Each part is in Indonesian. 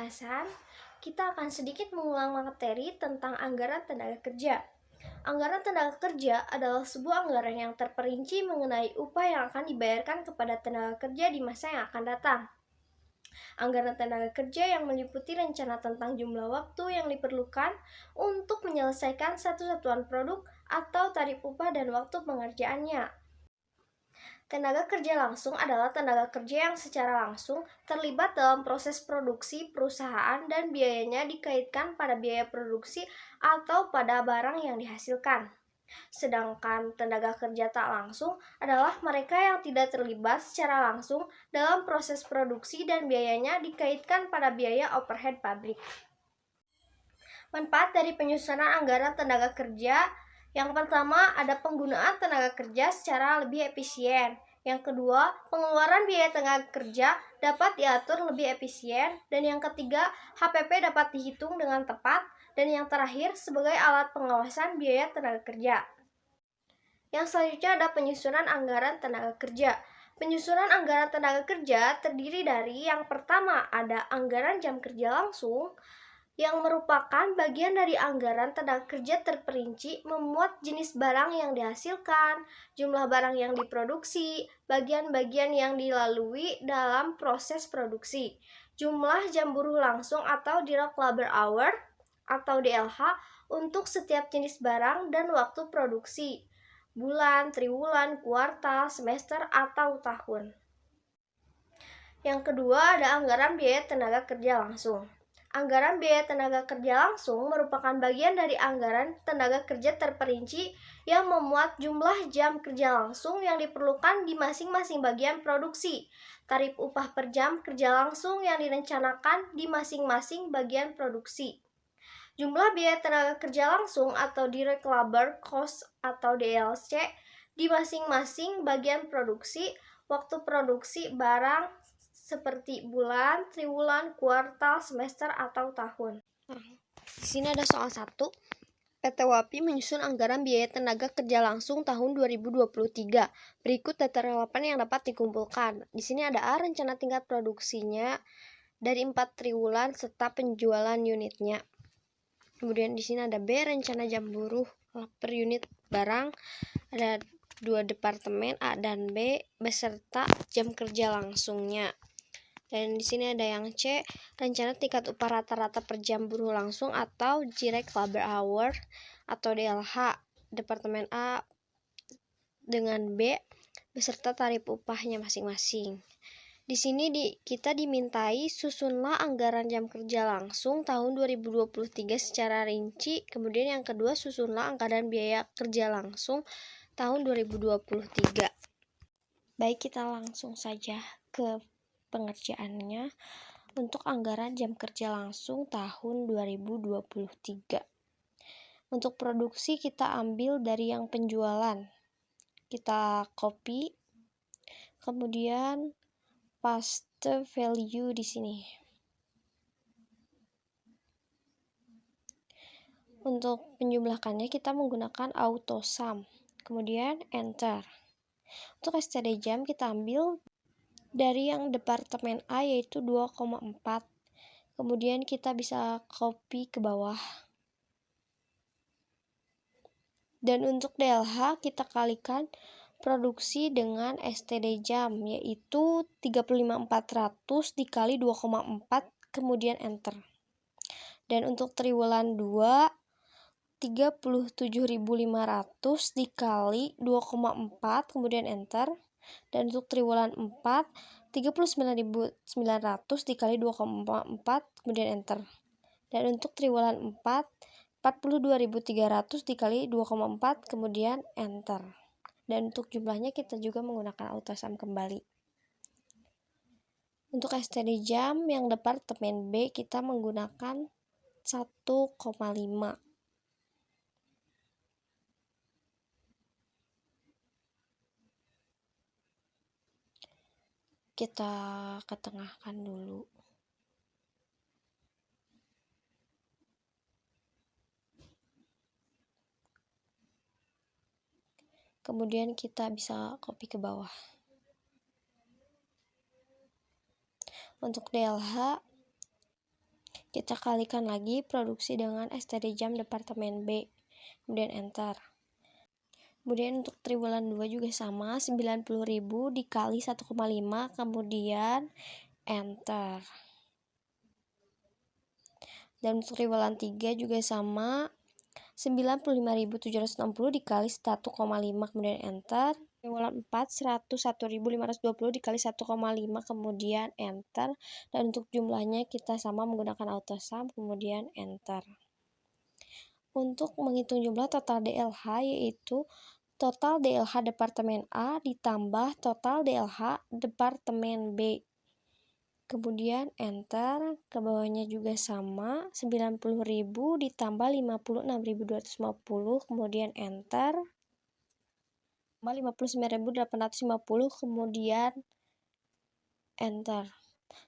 pembahasan, kita akan sedikit mengulang materi tentang anggaran tenaga kerja. Anggaran tenaga kerja adalah sebuah anggaran yang terperinci mengenai upah yang akan dibayarkan kepada tenaga kerja di masa yang akan datang. Anggaran tenaga kerja yang meliputi rencana tentang jumlah waktu yang diperlukan untuk menyelesaikan satu satuan produk atau tarif upah dan waktu pengerjaannya. Tenaga kerja langsung adalah tenaga kerja yang secara langsung terlibat dalam proses produksi perusahaan dan biayanya dikaitkan pada biaya produksi atau pada barang yang dihasilkan. Sedangkan tenaga kerja tak langsung adalah mereka yang tidak terlibat secara langsung dalam proses produksi dan biayanya dikaitkan pada biaya overhead pabrik. Manfaat dari penyusunan anggaran tenaga kerja. Yang pertama, ada penggunaan tenaga kerja secara lebih efisien. Yang kedua, pengeluaran biaya tenaga kerja dapat diatur lebih efisien. Dan yang ketiga, HPP dapat dihitung dengan tepat. Dan yang terakhir, sebagai alat pengawasan biaya tenaga kerja. Yang selanjutnya ada penyusunan anggaran tenaga kerja. Penyusunan anggaran tenaga kerja terdiri dari yang pertama ada anggaran jam kerja langsung, yang merupakan bagian dari anggaran tenaga kerja terperinci memuat jenis barang yang dihasilkan, jumlah barang yang diproduksi, bagian-bagian yang dilalui dalam proses produksi, jumlah jam buruh langsung atau direct labor hour atau DLH untuk setiap jenis barang dan waktu produksi, bulan, triwulan, kuartal, semester, atau tahun. Yang kedua ada anggaran biaya tenaga kerja langsung. Anggaran biaya tenaga kerja langsung merupakan bagian dari anggaran tenaga kerja terperinci yang memuat jumlah jam kerja langsung yang diperlukan di masing-masing bagian produksi, tarif upah per jam kerja langsung yang direncanakan di masing-masing bagian produksi, jumlah biaya tenaga kerja langsung atau direct labor cost atau DLC di masing-masing bagian produksi, waktu produksi barang seperti bulan, triwulan, kuartal, semester, atau tahun. Di sini ada soal 1. PT WAPI menyusun anggaran biaya tenaga kerja langsung tahun 2023. Berikut data relevan yang dapat dikumpulkan. Di sini ada A, rencana tingkat produksinya dari 4 triwulan serta penjualan unitnya. Kemudian di sini ada B, rencana jam buruh per unit barang. Ada 2 departemen A dan B beserta jam kerja langsungnya. Dan di sini ada yang C, rencana tingkat upah rata-rata per jam buruh langsung atau direct labor hour atau DLH departemen A dengan B beserta tarif upahnya masing-masing. Di sini kita dimintai susunlah anggaran jam kerja langsung tahun 2023 secara rinci. Kemudian yang kedua, susunlah anggaran biaya kerja langsung tahun 2023. Baik, kita langsung saja ke pengerjaannya. Untuk anggaran jam kerja langsung tahun 2023. Untuk produksi kita ambil dari yang penjualan. Kita copy, kemudian paste value di sini. Untuk penjumlahannya kita menggunakan auto sum. Kemudian enter. Untuk STD jam kita ambil dari yang departemen A yaitu 2,4. Kemudian kita bisa copy ke bawah. Dan untuk DLH kita kalikan produksi dengan STD jam yaitu 35.400 dikali 2,4 kemudian enter. Dan untuk triwulan 2 37.500 dikali 2,4 kemudian enter. Dan untuk triwulan 4 39.900 dikali 2,4 kemudian enter. Dan untuk triwulan 4 42.300 dikali 2,4 kemudian enter. Dan untuk jumlahnya kita juga menggunakan auto sum kembali. Untuk STD jam yang departemen B kita menggunakan 1,5. Kita ketengahkan dulu. Kemudian kita bisa copy ke bawah. Untuk DLH Kita kalikan lagi produksi dengan STD jam Departemen B, kemudian enter. Kemudian untuk triwulan 2 juga sama, 90.000 dikali 1,5, kemudian enter. Dan untuk triwulan 3 juga sama, 95.760 dikali 1,5, kemudian enter. Triwulan 4, 101.520 dikali 1,5, kemudian enter. Dan untuk jumlahnya kita sama menggunakan autosum, kemudian enter. Untuk menghitung jumlah total DLH yaitu total DLH Departemen A ditambah total DLH Departemen B. Kemudian enter, ke bawahnya juga sama, 90.000 ditambah 56.250, kemudian enter. 59.850, kemudian enter.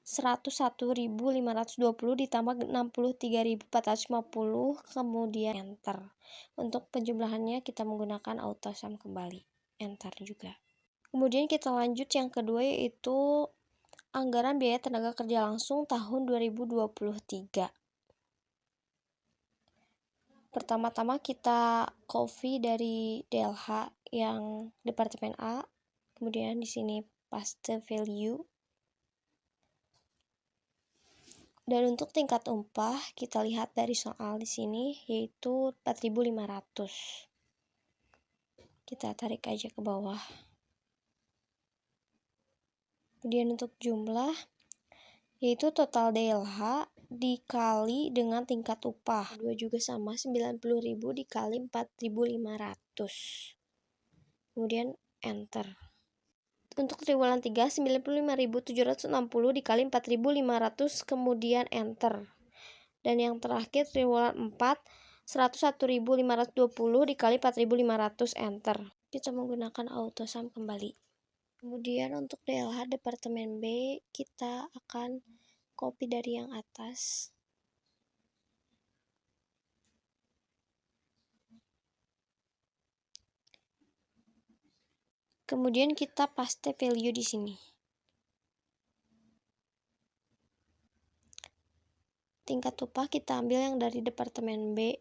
101.520 ditambah 63.450, kemudian enter. Untuk penjumlahannya kita menggunakan autosum kembali, enter juga. Kemudian kita lanjut yang kedua yaitu anggaran biaya tenaga kerja langsung tahun 2023. Pertama-tama kita copy dari DLH yang Departemen A, kemudian di sini paste value. Dan untuk tingkat upah kita lihat dari soal di sini yaitu 4.500. Kita tarik aja ke bawah. Kemudian untuk jumlah yaitu total DLH dikali dengan tingkat upah. Dua juga sama, 90.000 dikali 4.500. Kemudian enter. Untuk triwulan 3, 95.760 dikali 4.500, kemudian enter. Dan yang terakhir triwulan 4, 101.520 dikali 4.500, enter. Kita menggunakan autosum kembali. Kemudian untuk DLH Departemen B, kita akan copy dari yang atas. Kemudian kita paste value di sini. Tingkat upah kita ambil yang dari Departemen B,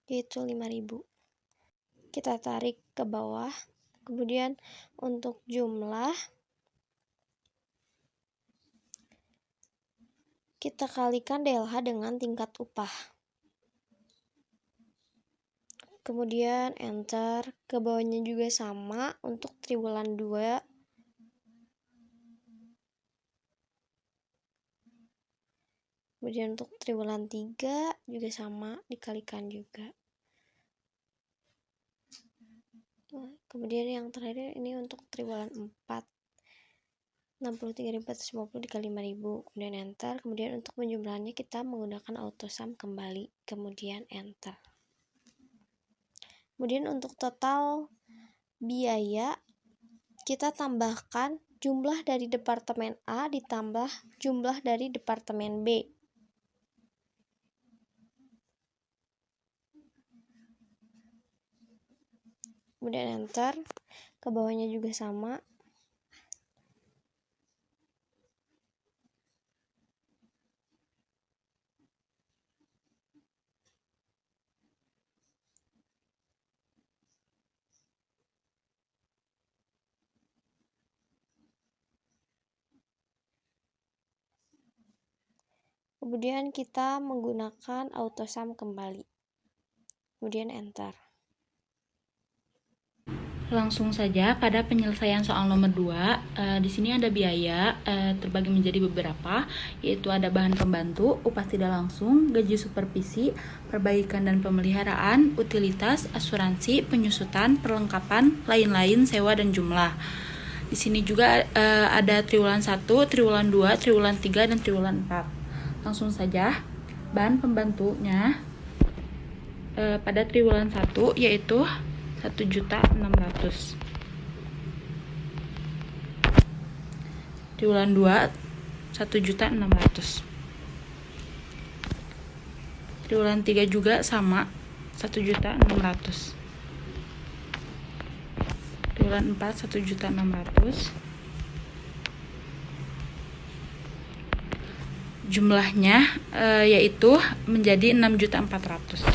yaitu 5.000. Kita tarik ke bawah. Kemudian untuk jumlah kita kalikan DLH dengan tingkat upah. Kemudian enter, ke bawahnya juga sama untuk triwulan 2. Kemudian untuk triwulan 3 juga sama, dikalikan juga. Kemudian yang terakhir ini untuk triwulan 4. 63.450 dikali 5.000, kemudian enter. Kemudian untuk penjumlahannya kita menggunakan autosum kembali, kemudian enter. Kemudian untuk total biaya kita tambahkan jumlah dari Departemen A ditambah jumlah dari Departemen B. Kemudian enter, ke bawahnya juga sama. Kemudian kita menggunakan autosum kembali. Kemudian enter. Langsung saja pada penyelesaian soal nomor 2. Di sini ada biaya terbagi menjadi beberapa, yaitu ada bahan pembantu, upah tidak langsung, gaji supervisi, perbaikan dan pemeliharaan, utilitas, asuransi, penyusutan, perlengkapan, lain-lain, sewa dan jumlah. Di sini juga ada triwulan 1, triwulan 2, triwulan 3 dan triwulan 4. Langsung saja, bahan pembantunya pada triwulan 1 yaitu 1.600.000. Triwulan 2 1.600.000. Triwulan 3 juga sama 1.600.000. Triwulan 4 1.600.000. Jumlahnya yaitu menjadi 6.400.000.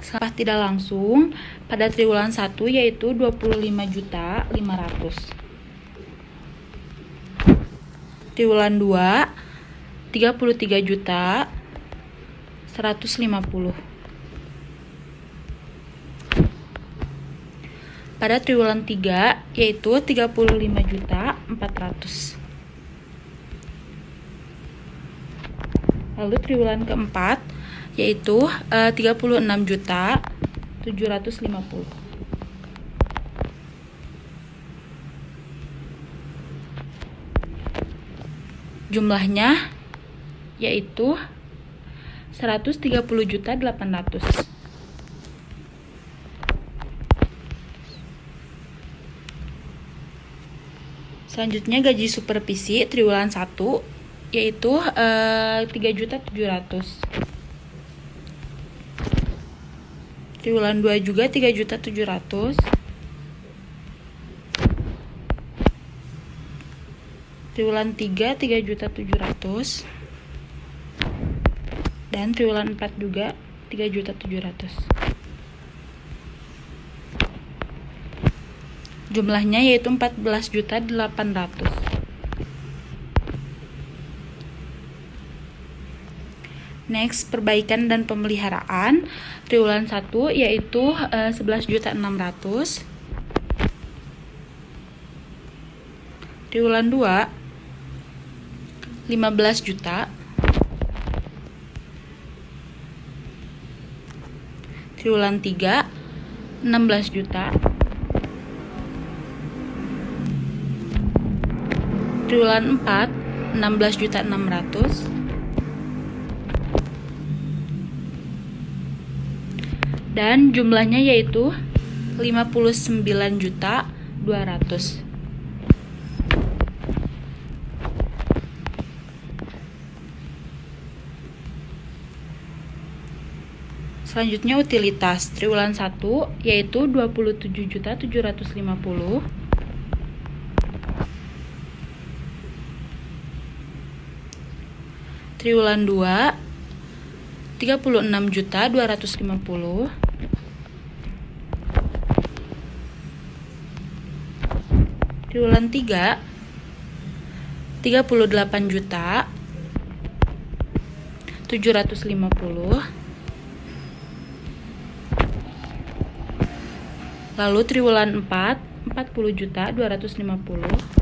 Setelah tidak langsung pada triwulan 1 yaitu 25.500.000. Triwulan 2 33.150.000. Pada triwulan 3 yaitu 35.400.000. Lalu triwulan keempat yaitu 36.750.000. Jumlahnya yaitu 130.800.000. Selanjutnya gaji supervisi triwulan 1 yaitu 3.700.000. Triwulan 2 juga 3.700.000. Triwulan 3 3.700.000. Dan triwulan 4 juga 3.700.000. Jumlahnya yaitu 14.800.000. Next, perbaikan dan pemeliharaan triwulan 1 yaitu 11.600.000. Triwulan 2 15 juta. Triwulan 3 16 juta. Triwulan 4 16.600.000. Dan jumlahnya yaitu 59.200.000. Selanjutnya utilitas triwulan 1 yaitu 27.750.000. Triwulan 2 36.250.000. Triwulan 3 38.750.000. Lalu triwulan 4 40.250.000.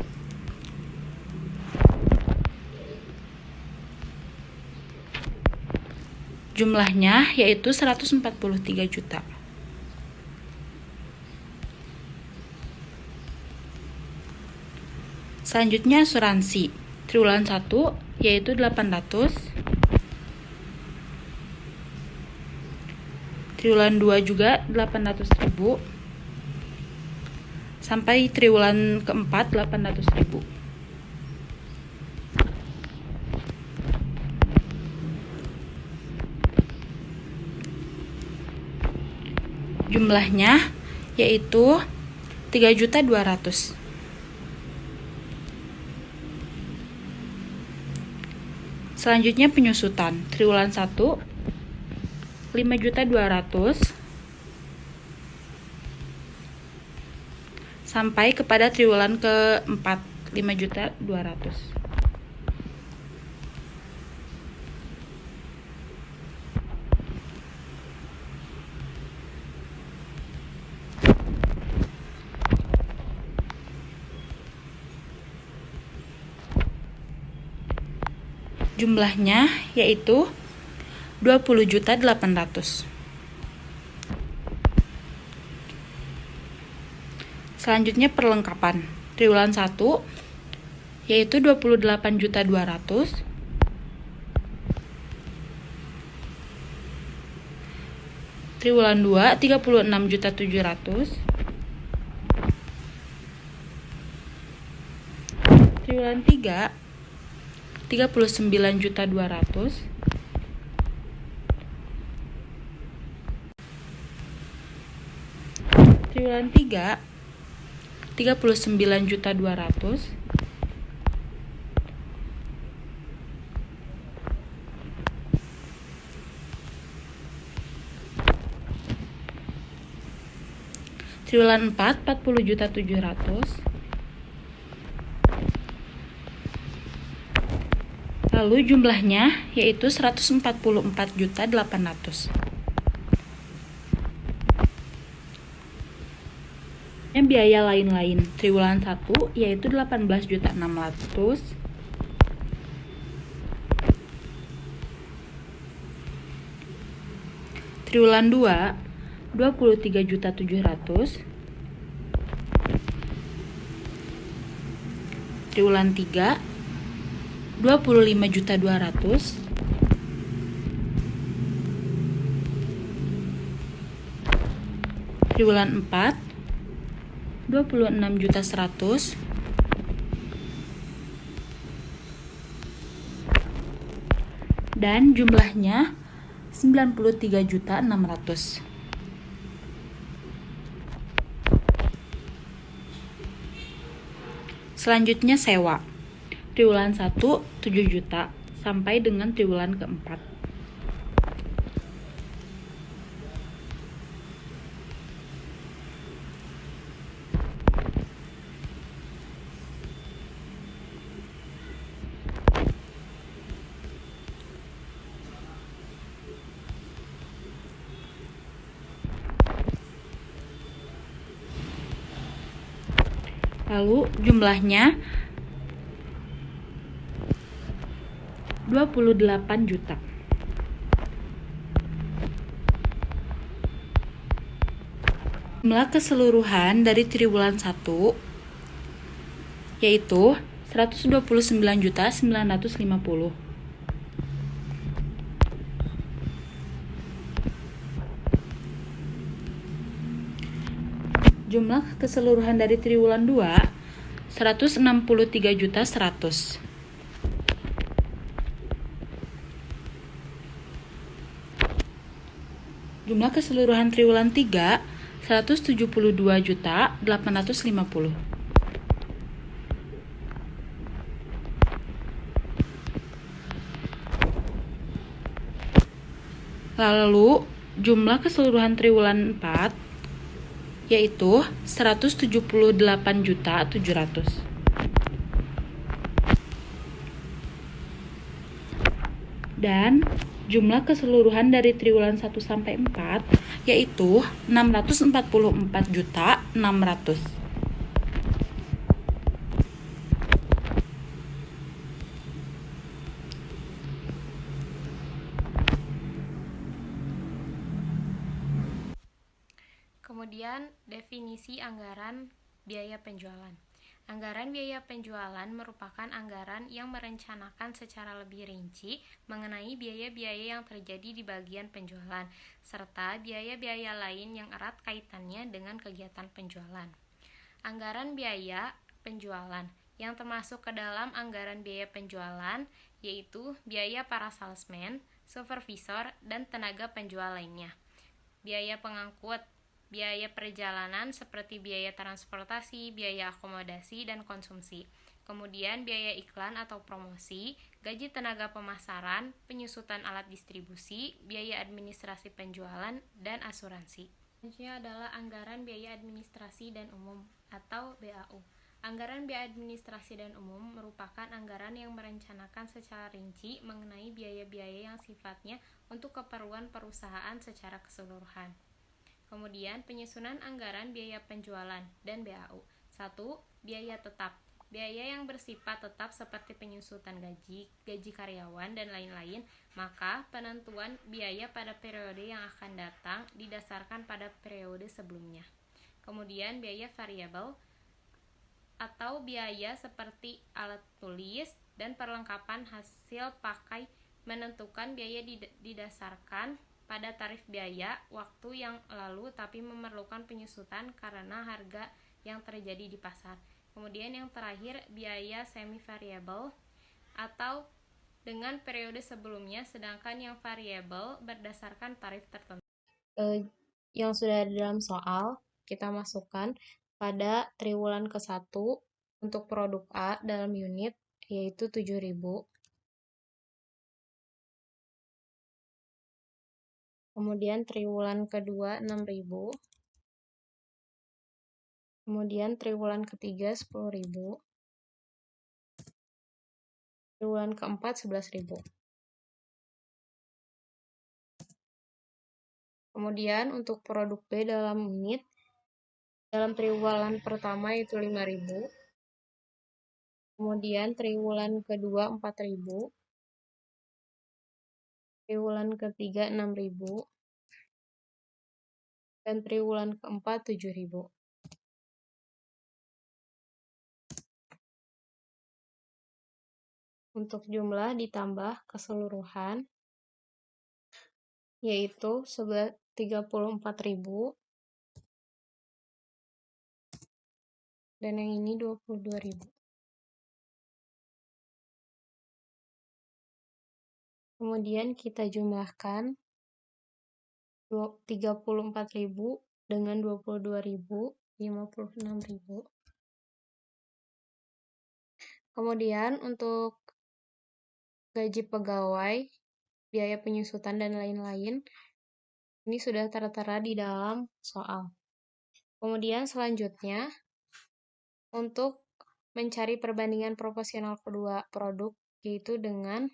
Jumlahnya yaitu 143 juta. Selanjutnya asuransi triwulan 1 yaitu 800. Triwulan 2 juga 800.000. Sampai triwulan keempat 800.000. Jumlahnya yaitu 3.200.000. Selanjutnya penyusutan triwulan 1 5.200.000 sampai kepada triwulan keempat 5.200.000. Jumlahnya yaitu 20.800.000. Selanjutnya perlengkapan triwulan 1 yaitu 28.200.000. Triwulan 2 36.700.000. Triwulan 3 39.200.000. Triwulan 3 39.200.000. Triwulan 4 40.700.000. Lalu jumlahnya yaitu 144.800.000. Biaya lain-lain triwulan 1 yaitu 18.600.000. Triwulan 2 23.700.000. Triwulan 3 25.200.000. Triwulan 4 26.100.000. Dan jumlahnya 93.600.000. Selanjutnya sewa. Triwulan 1 7 juta sampai dengan triwulan keempat. Lalu jumlahnya 28 juta. Jumlah keseluruhan dari triwulan 1 yaitu 129.950. Jumlah keseluruhan dari triwulan 2 163.100. Jumlah keseluruhan triwulan 3 172.850. Lalu jumlah keseluruhan triwulan 4 yaitu 178.700. Dan jumlah keseluruhan dari triwulan 1 sampai 4 yaitu 644.600. Kemudian definisi anggaran biaya penjualan. Anggaran biaya penjualan merupakan anggaran yang merencanakan secara lebih rinci mengenai biaya-biaya yang terjadi di bagian penjualan, serta biaya-biaya lain yang erat kaitannya dengan kegiatan penjualan. Anggaran biaya penjualan yang termasuk ke dalam anggaran biaya penjualan yaitu biaya para salesman, supervisor, dan tenaga penjual lainnya. Biaya pengangkut, biaya perjalanan seperti biaya transportasi, biaya akomodasi, dan konsumsi. Kemudian biaya iklan atau promosi, gaji tenaga pemasaran, penyusutan alat distribusi, biaya administrasi penjualan, dan asuransi. Selanjutnya adalah anggaran biaya administrasi dan umum atau BAU. Anggaran biaya administrasi dan umum merupakan anggaran yang merencanakan secara rinci mengenai biaya-biaya yang sifatnya untuk keperluan perusahaan secara keseluruhan. Kemudian penyusunan anggaran biaya penjualan dan BAU. 1. Biaya tetap. Biaya yang bersifat tetap seperti penyusutan gaji karyawan, dan lain-lain, maka penentuan biaya pada periode yang akan datang didasarkan pada periode sebelumnya. Kemudian biaya variabel atau biaya seperti alat tulis dan perlengkapan hasil pakai menentukan biaya didasarkan pada tarif biaya waktu yang lalu tapi memerlukan penyusutan karena harga yang terjadi di pasar. Kemudian yang terakhir biaya semi variabel atau dengan periode sebelumnya, sedangkan yang variabel berdasarkan tarif tertentu. Yang sudah ada dalam soal kita masukkan. pada triwulan ke-1 untuk produk A dalam unit yaitu 7.000. Kemudian triwulan kedua 6.000. Kemudian triwulan ketiga 10.000. Triwulan keempat 11.000. Kemudian untuk produk B dalam unit dalam triwulan pertama itu 5.000. Kemudian triwulan kedua 4.000. Triwulan ketiga 6.000. Dan triwulan keempat 7.000. Untuk jumlah ditambah keseluruhan yaitu 34.000 dan yang ini 22.000. Kemudian kita jumlahkan 34.000 dengan 22.000, 56.000. Kemudian untuk gaji pegawai, biaya penyusutan, dan lain-lain, ini sudah tertera di dalam soal. Kemudian selanjutnya, untuk mencari perbandingan proporsional kedua produk, yaitu dengan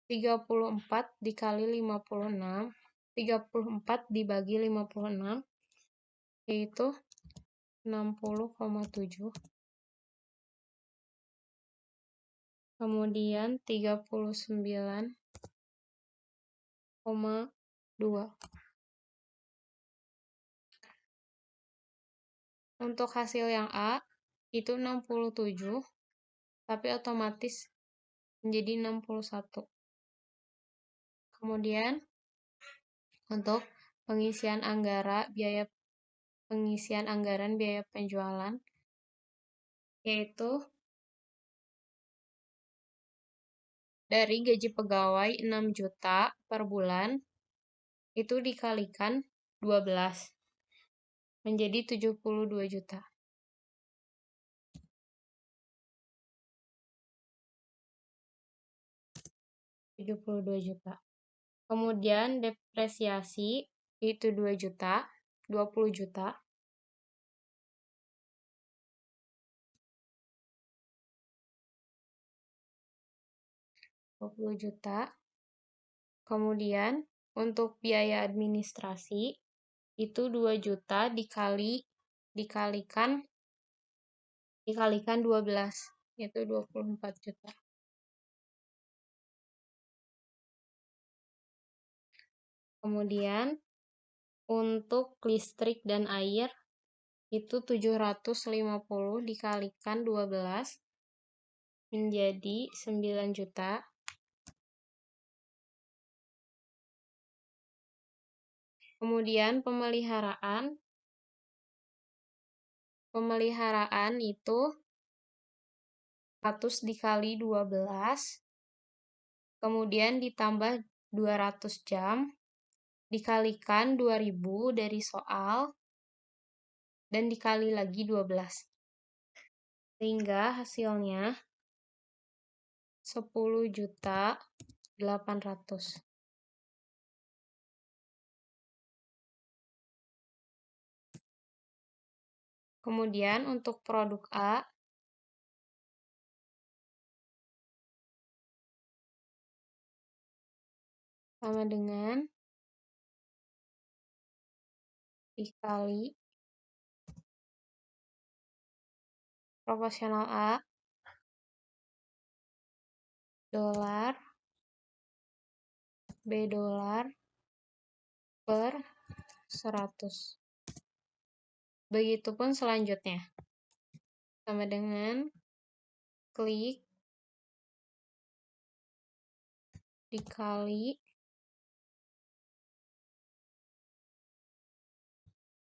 34 dikali 56, 34 dibagi 56, yaitu 60,7. Kemudian 39,2. Untuk hasil yang A, itu 67, tapi otomatis menjadi 61. Kemudian, untuk pengisian anggaran biaya penjualan, yaitu dari gaji pegawai 6 juta per bulan, itu dikalikan 12, menjadi 72 juta. Kemudian depresiasi itu 2 juta, 20 juta. Kemudian untuk biaya administrasi itu 2 juta dikalikan 12, yaitu 24 juta. Kemudian untuk listrik dan air itu 750 dikalikan 12 menjadi 9 juta. Kemudian pemeliharaan itu 100 dikali 12, kemudian ditambah 200 jam, dikalikan 2000 dari soal, dan dikali lagi 12. Sehingga hasilnya 10.800.000. Kemudian untuk produk A, sama dengan dikali proporsional A dolar B dolar per 100. Begitupun selanjutnya. Sama dengan klik dikali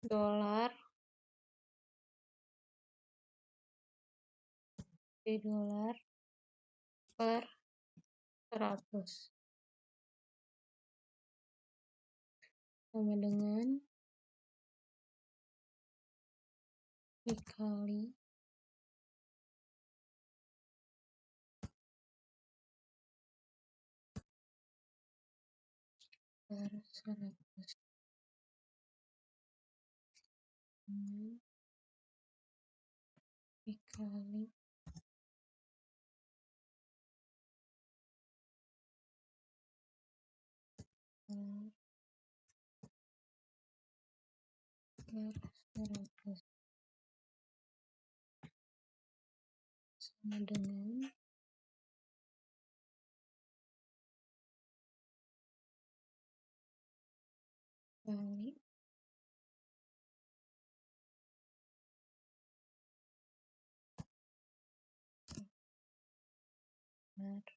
dolar B dolar per 100. Sama dengan dikali per 100 dikali per 100 sama dengan kali per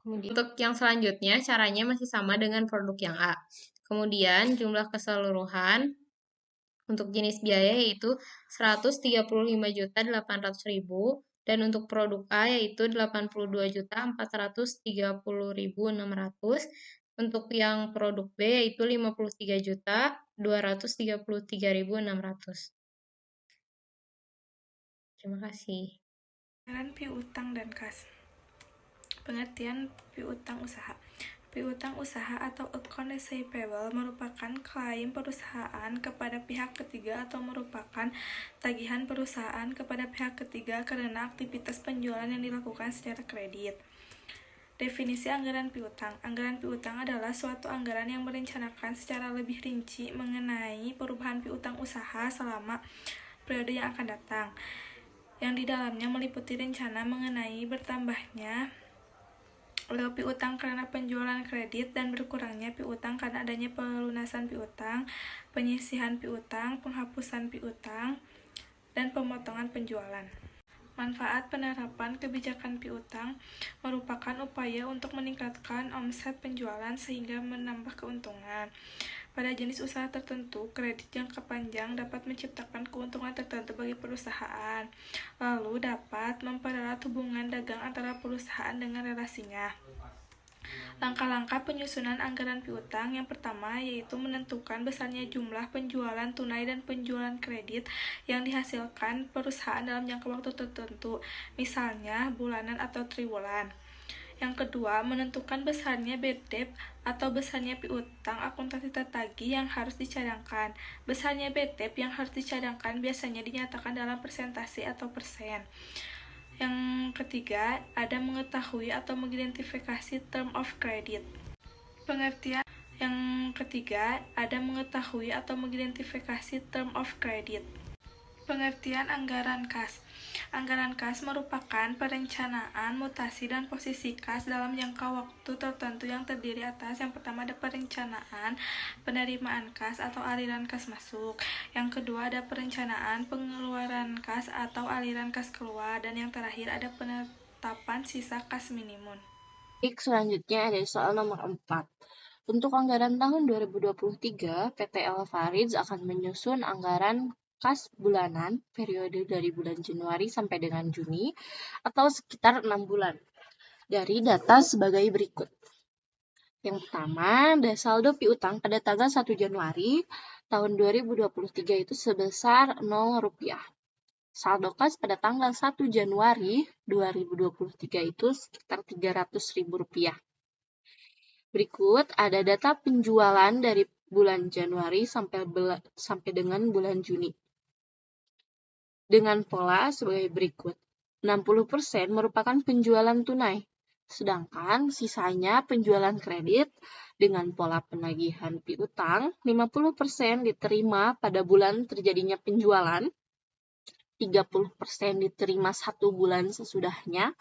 Kemudian untuk yang selanjutnya caranya masih sama dengan produk yang A. Kemudian jumlah keseluruhan untuk jenis biaya yaitu 135.800.000 dan untuk produk A yaitu 82.430.600. Untuk yang produk B yaitu 53.233.600. Terima kasih. Anggaran piutang dan kas. Pengertian piutang usaha. Piutang usaha atau account receivable merupakan klaim perusahaan kepada pihak ketiga atau merupakan tagihan perusahaan kepada pihak ketiga karena aktivitas penjualan yang dilakukan secara kredit. Definisi anggaran piutang. Anggaran piutang adalah suatu anggaran yang merencanakan secara lebih rinci mengenai perubahan piutang usaha selama periode yang akan datang, yang di dalamnya meliputi rencana mengenai bertambahnya piutang karena penjualan kredit dan berkurangnya piutang karena adanya pelunasan piutang, penyisihan piutang, penghapusan piutang, dan pemotongan penjualan. Manfaat penerapan kebijakan piutang merupakan upaya untuk meningkatkan omset penjualan sehingga menambah keuntungan. Pada jenis usaha tertentu, kredit jangka panjang dapat menciptakan keuntungan tertentu bagi perusahaan, lalu dapat mempererat hubungan dagang antara perusahaan dengan relasinya. Langkah-langkah penyusunan anggaran piutang yang pertama yaitu menentukan besarnya jumlah penjualan tunai dan penjualan kredit yang dihasilkan perusahaan dalam jangka waktu tertentu, misalnya bulanan atau triwulan. Yang kedua, menentukan besarnya bad debt atau besarnya piutang akuntansi tertagih yang harus dicadangkan. Besarnya bad debt yang harus dicadangkan biasanya dinyatakan dalam persentase atau persen. Yang ketiga, ada mengetahui atau mengidentifikasi term of credit. Pengertian yang ketiga, ada mengetahui atau mengidentifikasi term of credit. Pengertian anggaran kas. Anggaran kas merupakan perencanaan mutasi dan posisi kas dalam jangka waktu tertentu yang terdiri atas yang pertama ada perencanaan penerimaan kas atau aliran kas masuk, yang kedua ada perencanaan pengeluaran kas atau aliran kas keluar, dan yang terakhir ada penetapan sisa kas minimum. Baik, selanjutnya ada soal nomor 4. Untuk anggaran tahun 2023, PT Alvaridz akan menyusun anggaran kas bulanan periode dari bulan Januari sampai dengan Juni atau sekitar 6 bulan. Dari data sebagai berikut. Yang pertama, ada saldo piutang pada tanggal 1 Januari tahun 2023 itu sebesar 0 rupiah. Saldo kas pada tanggal 1 Januari 2023 itu sekitar Rp300.000. Berikut ada data penjualan dari bulan Januari sampai dengan bulan Juni. Dengan pola sebagai berikut. 60% merupakan penjualan tunai, sedangkan sisanya penjualan kredit dengan pola penagihan piutang. 50% diterima pada bulan terjadinya penjualan, 30% diterima 1 bulan sesudahnya,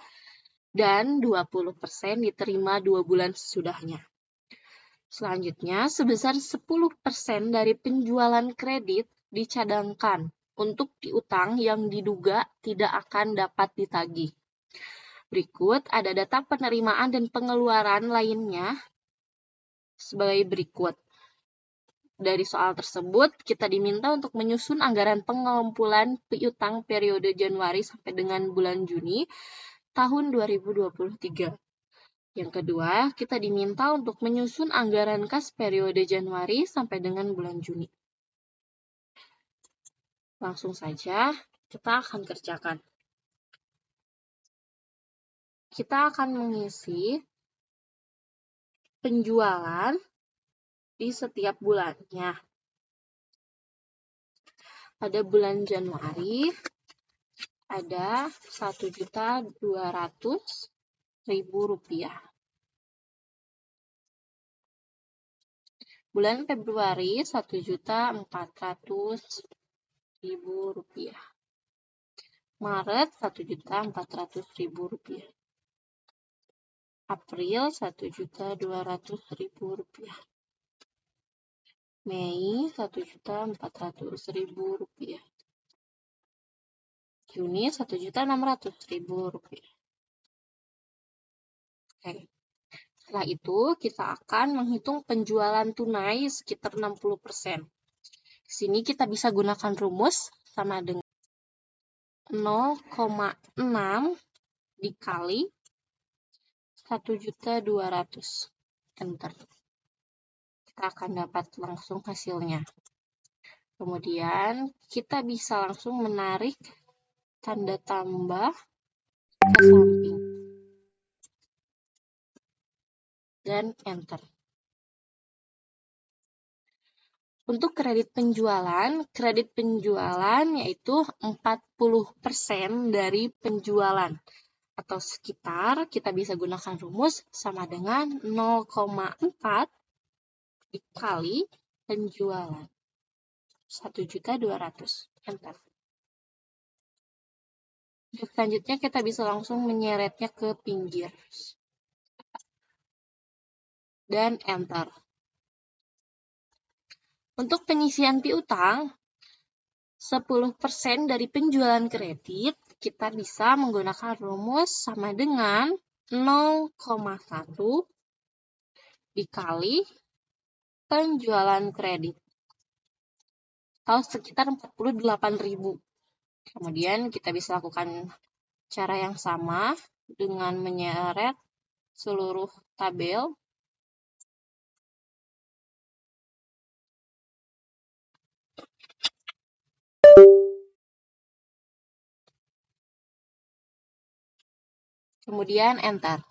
dan 20% diterima 2 bulan sesudahnya. Selanjutnya, sebesar 10% dari penjualan kredit dicadangkan untuk piutang yang diduga tidak akan dapat ditagih. Berikut ada data penerimaan dan pengeluaran lainnya sebagai berikut. Dari soal tersebut, kita diminta untuk menyusun anggaran pengumpulan piutang periode Januari sampai dengan bulan Juni tahun 2023. Yang kedua, kita diminta untuk menyusun anggaran kas periode Januari sampai dengan bulan Juni. Langsung saja kita akan kerjakan. Kita akan mengisi penjualan di setiap bulannya. Pada bulan Januari ada Rp1.200.000. Bulan Februari Rp1.400.000. Maret Rp1.400.000. April Rp1.200.000. Mei Rp1.400.000. Juni Rp1.600.000. Oke. Setelah itu kita akan menghitung penjualan tunai sekitar 60%. Di sini kita bisa gunakan rumus sama dengan 0,6 dikali 1.200.000. Enter. Kita akan dapat langsung hasilnya. Kemudian kita bisa langsung menarik tanda tambah ke samping. Dan enter. Untuk kredit penjualan yaitu 40% dari penjualan. Atau sekitar kita bisa gunakan rumus sama dengan 0,4 dikali penjualan. 1.200.000. Enter. Selanjutnya kita bisa langsung menyeretnya ke pinggir. Dan enter. Untuk penyisian piutang, 10% dari penjualan kredit, kita bisa menggunakan rumus sama dengan 0,1 dikali penjualan kredit. Atau sekitar 48.000. Kemudian kita bisa lakukan cara yang sama dengan menyeret seluruh tabel. Kemudian enter.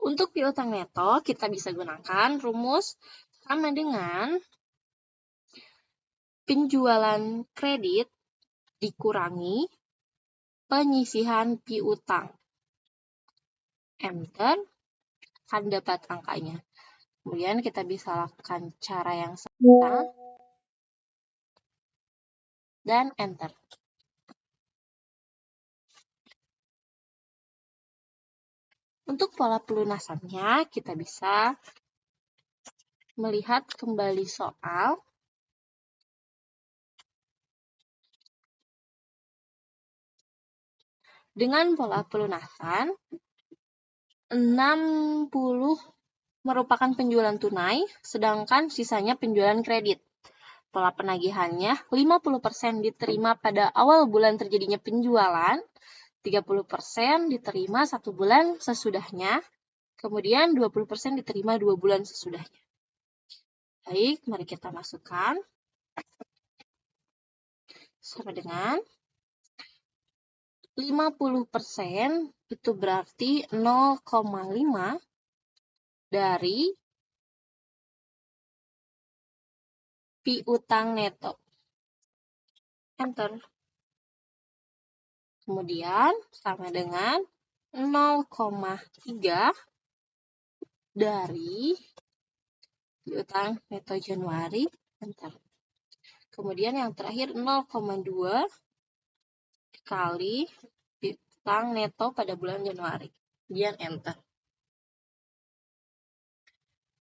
Untuk piutang neto, kita bisa gunakan rumus sama dengan penjualan kredit dikurangi penyisihan piutang. Enter, akan dapat angkanya. Kemudian kita bisa lakukan cara yang sama dan enter. Untuk pola pelunasannya, kita bisa melihat kembali soal. Dengan pola pelunasan, 60 merupakan penjualan tunai, sedangkan sisanya penjualan kredit. Pola penagihannya, 50% diterima pada awal bulan terjadinya penjualan, 30% diterima 1 bulan sesudahnya, kemudian 20% diterima 2 bulan sesudahnya. Baik, mari kita masukkan. Sama dengan 50% itu berarti 0,5 dari piutang neto. Enter. Kemudian sama dengan 0,3 dari piutang neto Januari. Enter. Kemudian yang terakhir 0,2 kali piutang neto pada bulan Januari. Kemudian enter.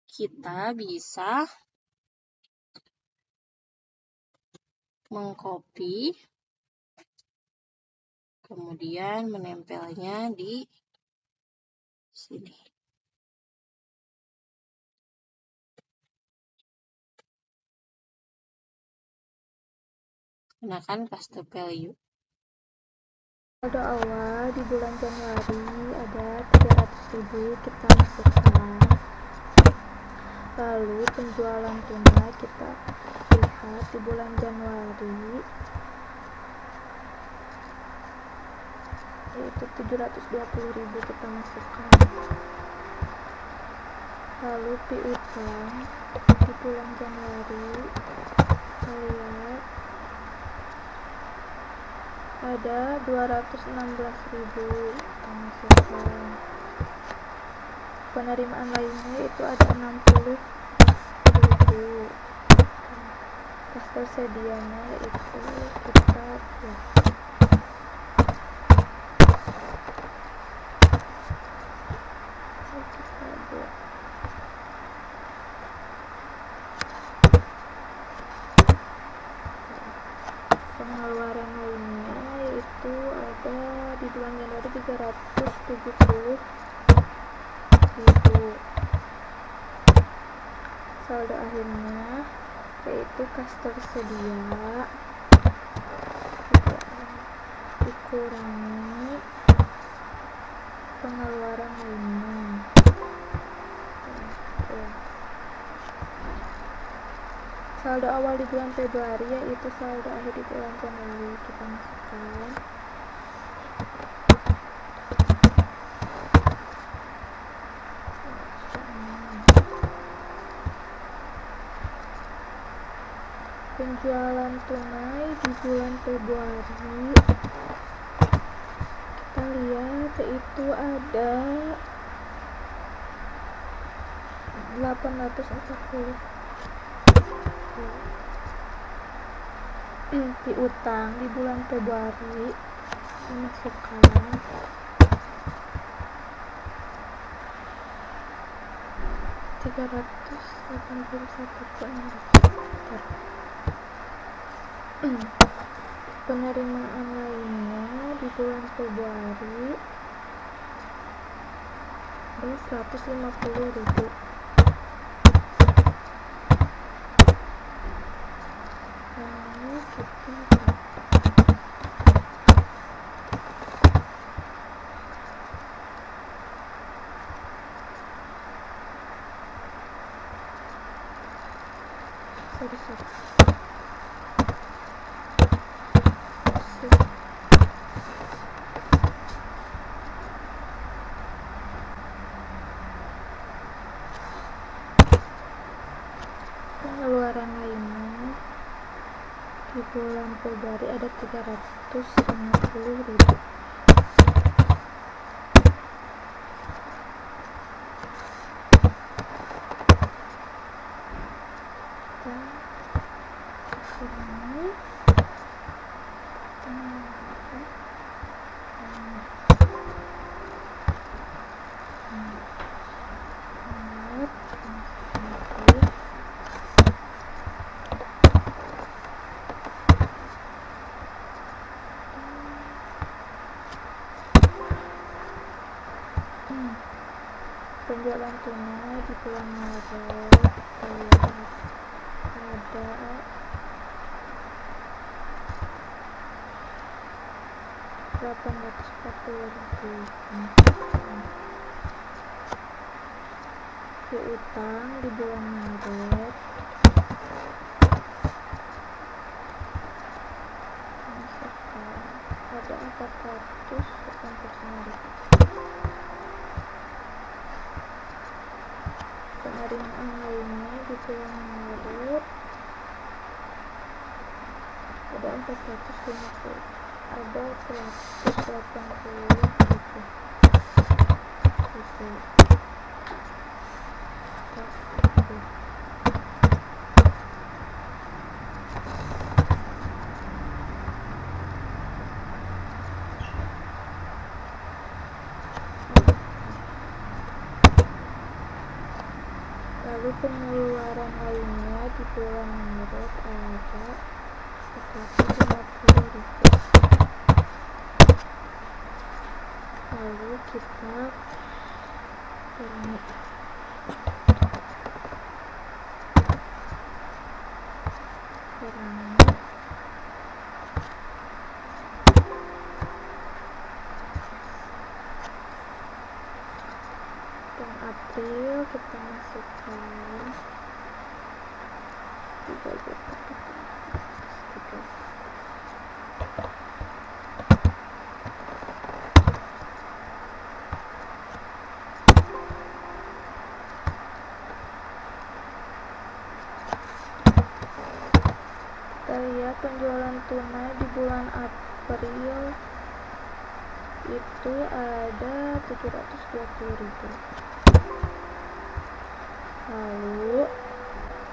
Kita bisa mengcopy, kemudian menempelnya di sini. Gunakan custom value. Saldo awal di bulan Januari ada 300.000 kita masukkan. Lalu penjualan tunai kita lihat di bulan Januari yaitu 720.000 kita masukkan. Lalu piutang di bulan Januari kita lihat ada 216.000 kita masukkan. Penerimaan lainnya itu ada 60.000. Kas tersedianya itu kita ya. Pengeluaran lainnya yaitu ada di bulan Januari 370.000. Saldo akhirnya yaitu kas tersedia dikurangi pengeluaran lainnya. Saldo awal di bulan Februari yaitu saldo akhir di bulan Januari kita masukkan. Penjualan tunai di bulan Februari kita lihat itu ada 840. Piutang di bulan Februari dimasukkan 381. Penerimaan lainnya di bulan Februari ada 150.000. Lalu kita pengeluaran lainnya di bulan Februari ada 350.000. Penjualan tunai di bulan Maret ada 840.000. Piutang di bulan Maret ada 489.000. Penerimaan lainnya di bulan Maret ada 450, ada 180.000. Lalu pengeluaran lainnya di bulan Maret ada 450.000. Lalu kita kurangi bulan April kita masukkan 3 juta. Kita lihat penjualan tunai di bulan April itu ada 720.000. Lalu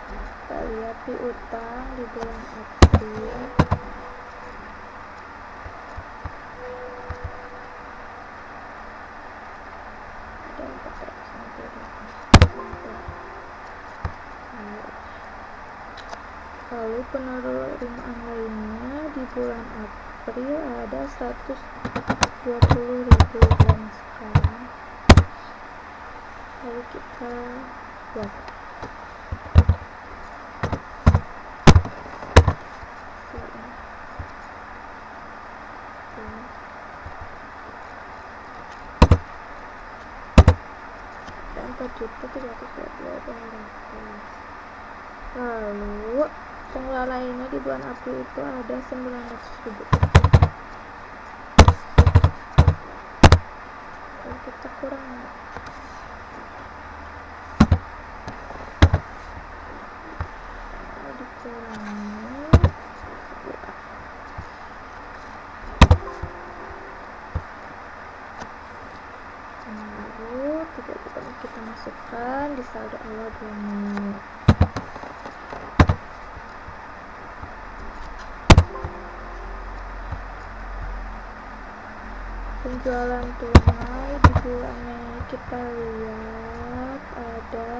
kita lihat piutang di bulan April ada 460.000. Lalu penerimaan lainnya di bulan April ada 120.000 dan sekarang lalu kita buat dan 4.322.500. Lalu pengeluaran lainnya di bulan April itu ada 900.000. Dan kita kurangi. Dikurangi. Lalu 3 juta kita masukkan di saldo awal bulan Mei. Penjualan tunai di bulan Mei kita lihat ada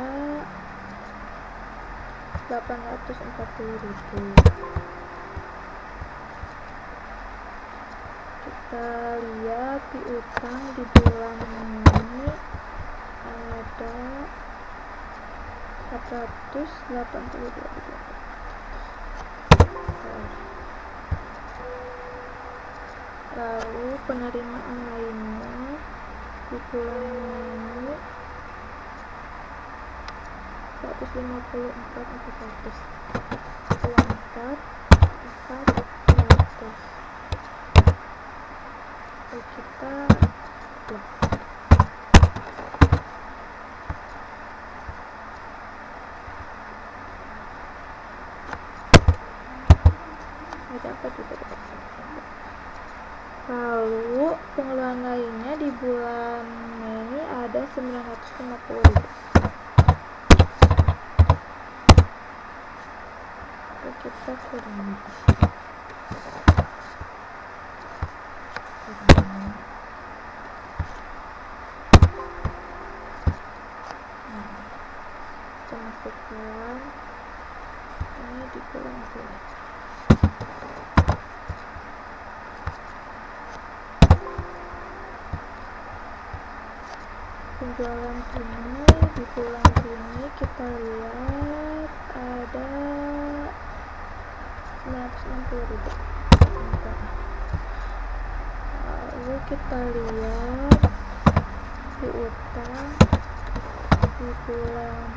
840.000. Kita lihat piutang di bulan Mei ada 482.000. Lalu penerimaan lainnya di bulan Mei 154.400. Uang 400. Lalu kita blok. Ada apa juga dapat. Lalu pengeluaran lainnya di bulan Mei ada 950.000. Kita kurangi. Kita masukkan ini di bulan April. Penjualan tunai di bulan Juni kita lihat ada 960.000. Lalu kita lihat piutang di bulan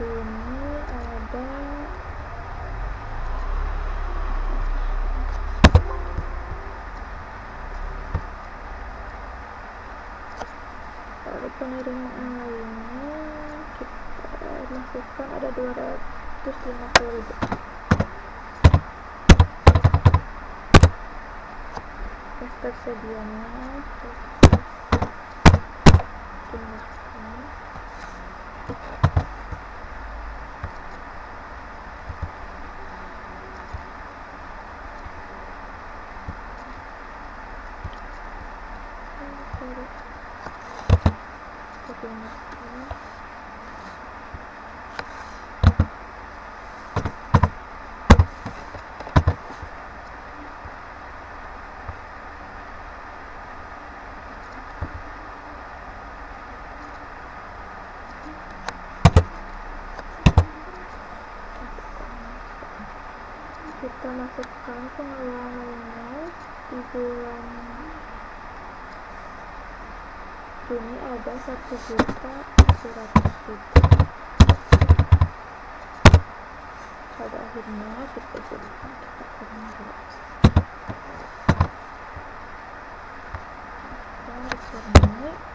Juni ada 200. Lalu penerimaan lainnya kita masukkan ada 250.000. Tersedianya jumlahnya kita masukkan pengeluaran lainnya di bulan Juni ada 1.700.000. Pada akhirnya kita jadikan kita kurang 200. Kita naik